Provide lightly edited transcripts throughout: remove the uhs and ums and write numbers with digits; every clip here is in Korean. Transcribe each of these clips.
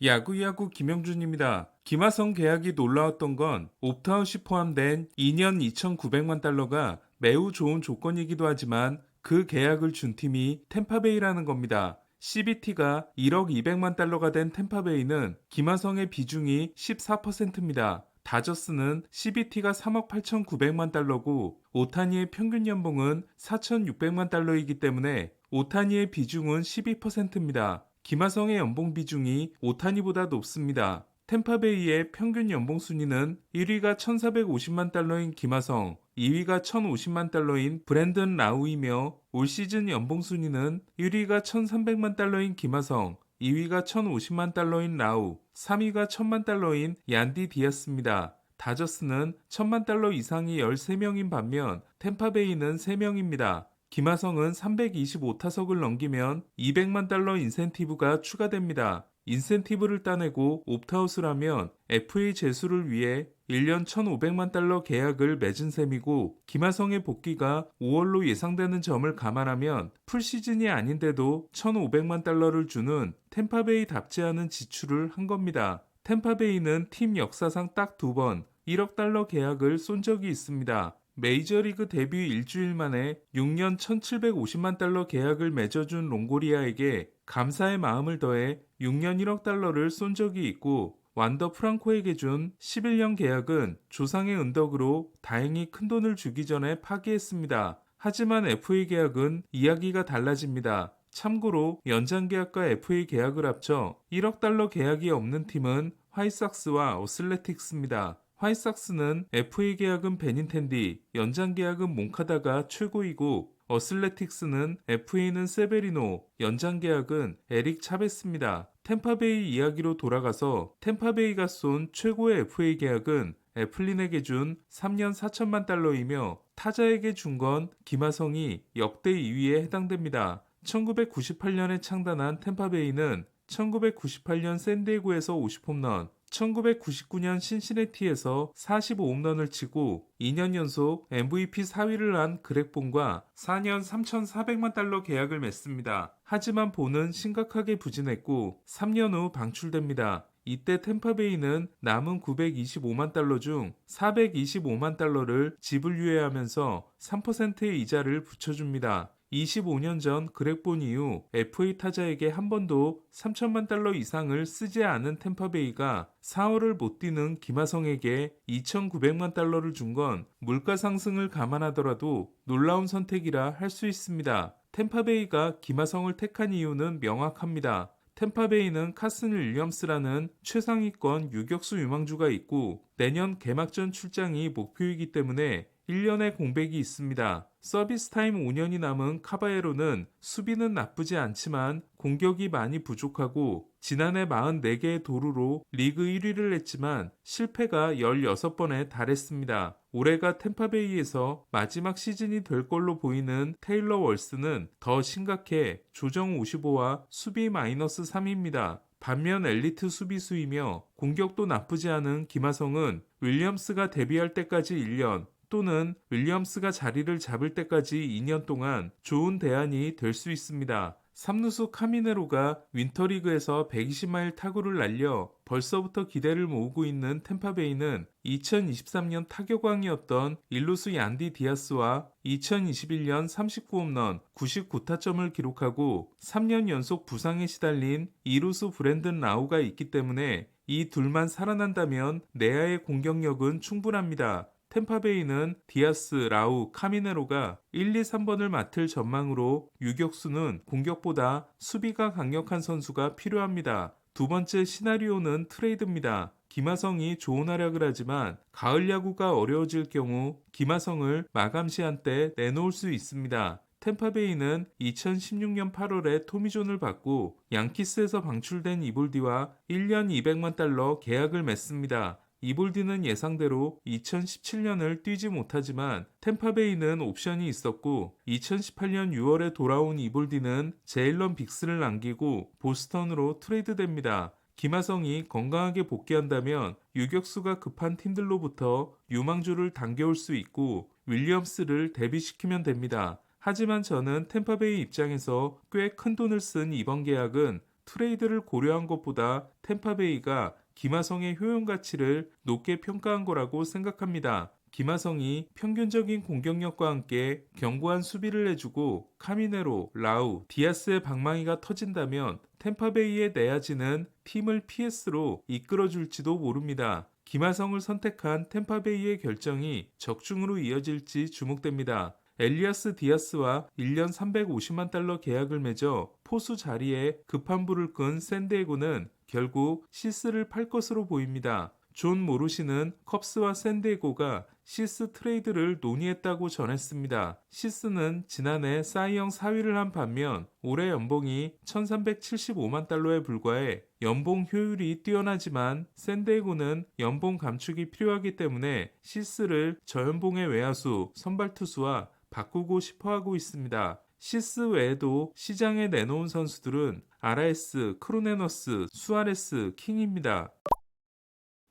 야구야구 김영준입니다. 김하성 계약이 놀라웠던 건 옵트아웃이 포함된 2년 2,900만 달러가 매우 좋은 조건이기도 하지만 그 계약을 준 팀이 템파베이라는 겁니다. CBT가 1억 200만 달러가 된 템파베이는 김하성의 비중이 14%입니다. 다저스는 CBT가 3억 8,900만 달러고 오타니의 평균 연봉은 4,600만 달러이기 때문에 오타니의 비중은 12%입니다. 김하성의 연봉 비중이 오타니보다 높습니다. 템파베이의 평균 연봉 순위는 1위가 1,450만 달러인 김하성, 2위가 1,050만 달러인 브랜든 라우이며 올 시즌 연봉 순위는 1위가 1,300만 달러인 김하성, 2위가 1,050만 달러인 라우, 3위가 1,000만 달러인 얀디 디아스입니다. 다저스는 1,000만 달러 이상이 13명인 반면 템파베이는 3명입니다. 김하성은 325타석을 넘기면 200만 달러 인센티브가 추가됩니다. 인센티브를 따내고 옵트아웃을 하면 FA 제수를 위해 1년 1,500만 달러 계약을 맺은 셈이고 김하성의 복귀가 5월로 예상되는 점을 감안하면 풀시즌이 아닌데도 1,500만 달러를 주는 템파베이답지 않은 지출을 한 겁니다. 템파베이는 팀 역사상 딱 2번 1억 달러 계약을 쏜 적이 있습니다. 메이저리그 데뷔 일주일 만에 6년 1,750만 달러 계약을 맺어준 롱고리아에게 감사의 마음을 더해 6년 1억 달러를 쏜 적이 있고 완더 프랑코에게 준 11년 계약은 조상의 은덕으로 다행히 큰돈을 주기 전에 파기했습니다. 하지만 FA 계약은 이야기가 달라집니다. 참고로 연장 계약과 FA 계약을 합쳐 1억 달러 계약이 없는 팀은 화이삭스와 어슬레틱스입니다. 화이삭스는 FA 계약은 베닌텐디, 연장 계약은 몬카다가 최고이고 어슬레틱스는 FA는 세베리노, 연장 계약은 에릭 차베스입니다. 템파베이 이야기로 돌아가서 템파베이가 쏜 최고의 FA 계약은 애플린에게 준 3년 4천만 달러이며 타자에게 준 건 김하성이 역대 2위에 해당됩니다. 1998년에 창단한 템파베이는 1998년 샌디에고에서 50홈런, 1999년 신시내티에서 45홈런을 치고 2년 연속 MVP 4위를 한 그렉본과 4년 3,400만 달러 계약을 맺습니다. 하지만 본은 심각하게 부진했고 3년 후 방출됩니다. 이때 템파베이는 남은 925만 달러 중 425만 달러를 지불 유예하면서 3%의 이자를 붙여줍니다. 25년 전 그렉본 이후 FA 타자에게 한 번도 3천만 달러 이상을 쓰지 않은 템파베이가 4월을 못 뛰는 김하성에게 2,900만 달러를 준 건 물가 상승을 감안하더라도 놀라운 선택이라 할 수 있습니다. 템파베이가 김하성을 택한 이유는 명확합니다. 템파베이는 카슨 윌리엄스라는 최상위권 유격수 유망주가 있고 내년 개막전 출장이 목표이기 때문에 1년의 공백이 있습니다. 서비스 타임 5년이 남은 카바에로는 수비는 나쁘지 않지만 공격이 많이 부족하고 지난해 44개의 도루로 리그 1위를 했지만 실패가 16번에 달했습니다. 올해가 템파베이에서 마지막 시즌이 될 걸로 보이는 테일러 월스는 더 심각해 조정 55와 수비 마이너스 3입니다. 반면 엘리트 수비수이며 공격도 나쁘지 않은 김하성은 윌리엄스가 데뷔할 때까지 1년 또는 윌리엄스가 자리를 잡을 때까지 2년 동안 좋은 대안이 될 수 있습니다. 3루수 카미네로가 윈터리그에서 120마일 타구를 날려 벌써부터 기대를 모으고 있는 템파베이는 2023년 타격왕이었던 1루수 얀디 디아스와 2021년 39홈런 99타점을 기록하고 3년 연속 부상에 시달린 2루수 브랜든 라우가 있기 때문에 이 둘만 살아난다면 내야의 공격력은 충분합니다. 템파베이는 디아스, 라우, 카미네로가 1, 2, 3번을 맡을 전망으로 유격수는 공격보다 수비가 강력한 선수가 필요합니다. 두 번째 시나리오는 트레이드입니다. 김하성이 좋은 활약을 하지만 가을 야구가 어려워질 경우 김하성을 마감 시한 때 내놓을 수 있습니다. 템파베이는 2016년 8월에 토미존을 받고 양키스에서 방출된 이볼디와 1년 200만 달러 계약을 맺습니다. 이볼디는 예상대로 2017년을 뛰지 못하지만 템파베이는 옵션이 있었고 2018년 6월에 돌아온 이볼디는 제일런 빅스를 남기고 보스턴으로 트레이드됩니다. 김하성이 건강하게 복귀한다면 유격수가 급한 팀들로부터 유망주를 당겨올 수 있고 윌리엄스를 데뷔시키면 됩니다. 하지만 저는 템파베이 입장에서 꽤 큰 돈을 쓴 이번 계약은 트레이드를 고려한 것보다 템파베이가 김하성의 효용 가치를 높게 평가한 거라고 생각합니다. 김하성이 평균적인 공격력과 함께 견고한 수비를 해주고 카미네로, 라우, 디아스의 방망이가 터진다면 템파베이의 내야지는 팀을 PS로 이끌어줄지도 모릅니다. 김하성을 선택한 템파베이의 결정이 적중으로 이어질지 주목됩니다. 엘리아스 디아스와 1년 350만 달러 계약을 맺어 포수 자리에 급한 불을 끈 샌디에고는 결국 시스를 팔 것으로 보입니다. 존 모루시는 컵스와 샌디에고가 시스 트레이드를 논의했다고 전했습니다. 시스는 지난해 사이영 4위를 한 반면 올해 연봉이 1375만 달러에 불과해 연봉 효율이 뛰어나지만 샌디에고는 연봉 감축이 필요하기 때문에 시스를 저연봉의 외야수, 선발 투수와 바꾸고 싶어 하고 있습니다. 시스 외에도 시장에 내놓은 선수들은 아라에스, 크로네너스, 수아레스, 킹입니다.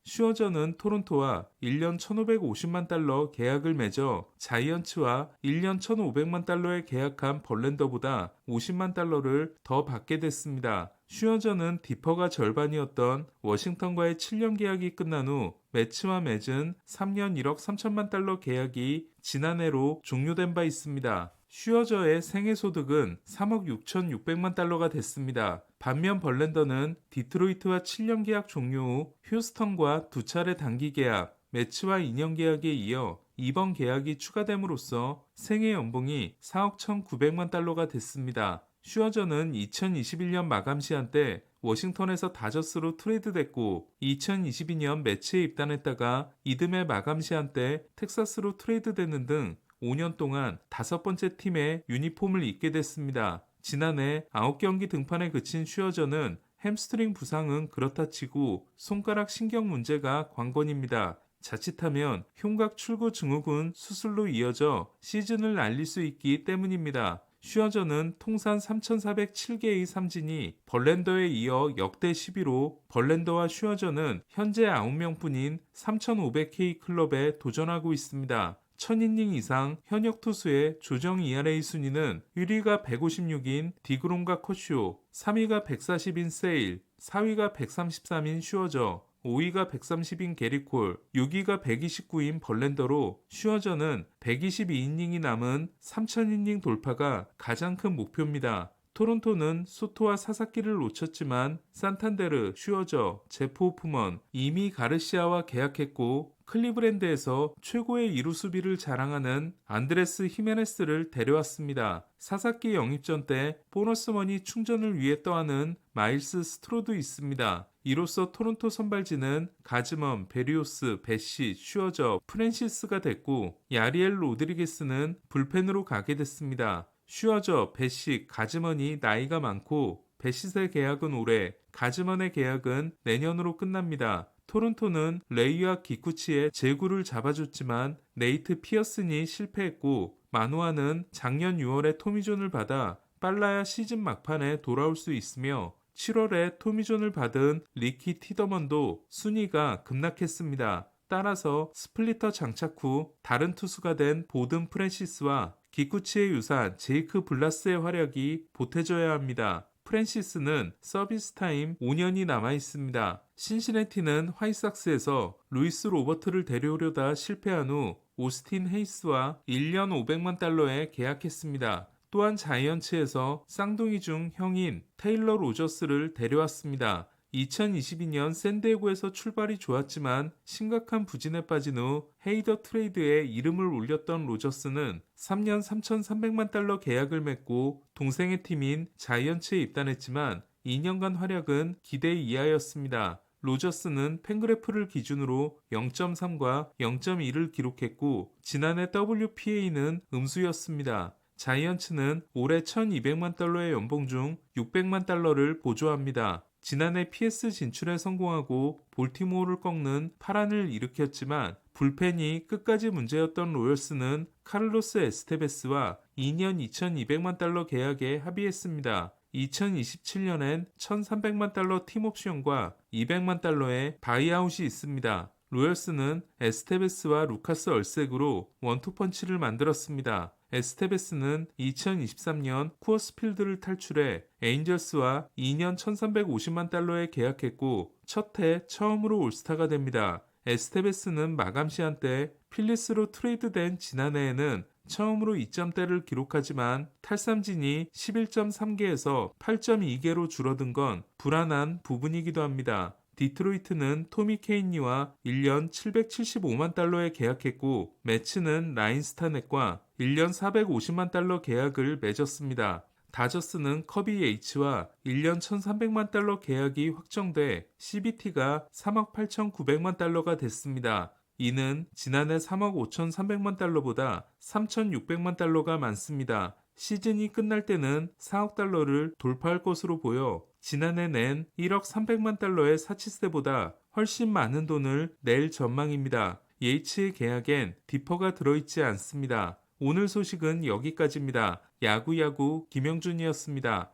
슈어저는 토론토와 1년 1,550만 달러 계약을 맺어 자이언츠와 1년 1,500만 달러에 계약한 벌랜더보다 50만 달러를 더 받게 됐습니다. 슈어저는 디퍼가 절반이었던 워싱턴과의 7년 계약이 끝난 후 매츠와 맺은 3년 1억 3천만 달러 계약이 지난해로 종료된 바 있습니다. 슈어저의 생애소득은 3억 6,600만 달러가 됐습니다. 반면 벌랜더는 디트로이트와 7년 계약 종료 후 휴스턴과 두 차례 단기 계약, 매츠와 2년 계약에 이어 이번 계약이 추가됨으로써 생애 연봉이 4억 1,900만 달러가 됐습니다. 슈어저는 2021년 마감 시한 때 워싱턴에서 다저스로 트레이드됐고 2022년 매치에 입단했다가 이듬해 마감 시한 때 텍사스로 트레이드되는 등 5년 동안 5번째 팀의 유니폼을 입게 됐습니다. 지난해 9경기 등판에 그친 슈어저는 햄스트링 부상은 그렇다 치고 손가락 신경 문제가 관건입니다. 자칫하면 흉곽 출구 증후군 수술로 이어져 시즌을 날릴 수 있기 때문입니다. 슈어저는 통산 3,407개의 삼진이 벌랜더에 이어 역대 10위로 벌랜더와 슈어저는 현재 9명뿐인 3,500K 클럽에 도전하고 있습니다. 1000이닝 이상 현역 투수의 조정 ERA 순위는 1위가 156인 디그롬과 커쇼, 3위가 140인 세일, 4위가 133인 슈어저, 5위가 130인 게리콜, 6위가 129인 벌랜더로 슈어저는 122이닝이 남은 3000이닝 돌파가 가장 큰 목표입니다. 토론토는 소토와 사사키를 놓쳤지만 산탄데르, 슈어저, 제프 호프먼, 이미 가르시아와 계약했고 클리브랜드에서 최고의 이루 수비를 자랑하는 안드레스 히메네스를 데려왔습니다. 사사키 영입전 때 보너스머니 충전을 위해 떠하는 마일스 스트로도 있습니다. 이로써 토론토 선발진은 가즈먼, 베리오스, 베시, 슈어저, 프랜시스가 됐고 야리엘 로드리게스는 불펜으로 가게 됐습니다. 슈어저, 베시, 가즈먼이 나이가 많고 베시의 계약은 올해, 가즈먼의 계약은 내년으로 끝납니다. 토론토는 레이와 기쿠치의 제구를 잡아줬지만 네이트 피어슨이 실패했고 마누아는 작년 6월에 토미존을 받아 빨라야 시즌 막판에 돌아올 수 있으며 7월에 토미존을 받은 리키 티더먼도 순위가 급락했습니다. 따라서 스플리터 장착 후 다른 투수가 된 보든 프랜시스와 기쿠치의 유산 제이크 블라스의 활약이 보태져야 합니다. 프랜시스는 서비스 타임 5년이 남아 있습니다. 신시내티는 화이삭스에서 루이스 로버트를 데려오려다 실패한 후 오스틴 헤이스와 1년 500만 달러에 계약했습니다. 또한 자이언츠에서 쌍둥이 중 형인 테일러 로저스를 데려왔습니다. 2022년 샌디에고에서 출발이 좋았지만 심각한 부진에 빠진 후 헤이더 트레이드에 이름을 올렸던 로저스는 3년 3,300만 달러 계약을 맺고 동생의 팀인 자이언츠에 입단했지만 2년간 활약은 기대 이하였습니다. 로저스는 팬그래프를 기준으로 0.3과 0.2를 기록했고 지난해 WPA는 음수였습니다. 자이언츠는 올해 1,200만 달러의 연봉 중 600만 달러를 보조합니다. 지난해 PS 진출에 성공하고 볼티모어를 꺾는 파란을 일으켰지만 불펜이 끝까지 문제였던 로열스는 카를로스 에스테베스와 2년 2,200만 달러 계약에 합의했습니다. 2027년엔 1,300만 달러 팀옵션과 200만 달러의 바이아웃이 있습니다. 로열스는 에스테베스와 루카스 얼색으로 원투펀치를 만들었습니다. 에스테베스는 2023년 쿠어스필드를 탈출해 에인절스와 2년 1350만 달러에 계약했고 첫 해 처음으로 올스타가 됩니다. 에스테베스는 마감 시한 때 필리스로 트레이드된 지난해에는 처음으로 2점대를 기록하지만 탈삼진이 11.3개에서 8.2개로 줄어든 건 불안한 부분이기도 합니다. 디트로이트는 토미 케인리와 1년 775만 달러에 계약했고 매츠는 라인 스타넷과 1년 450만 달러 계약을 맺었습니다. 다저스는 커비 H와 1년 1,300만 달러 계약이 확정돼 CBT가 3억 8,900만 달러가 됐습니다. 이는 지난해 3억 5,300만 달러보다 3,600만 달러가 많습니다. 시즌이 끝날 때는 4억 달러를 돌파할 것으로 보여 지난해 낸 1억 300만 달러의 사치세보다 훨씬 많은 돈을 낼 전망입니다. 예이츠의 계약엔 디퍼가 들어있지 않습니다. 오늘 소식은 여기까지입니다. 야구야구 김영준이었습니다.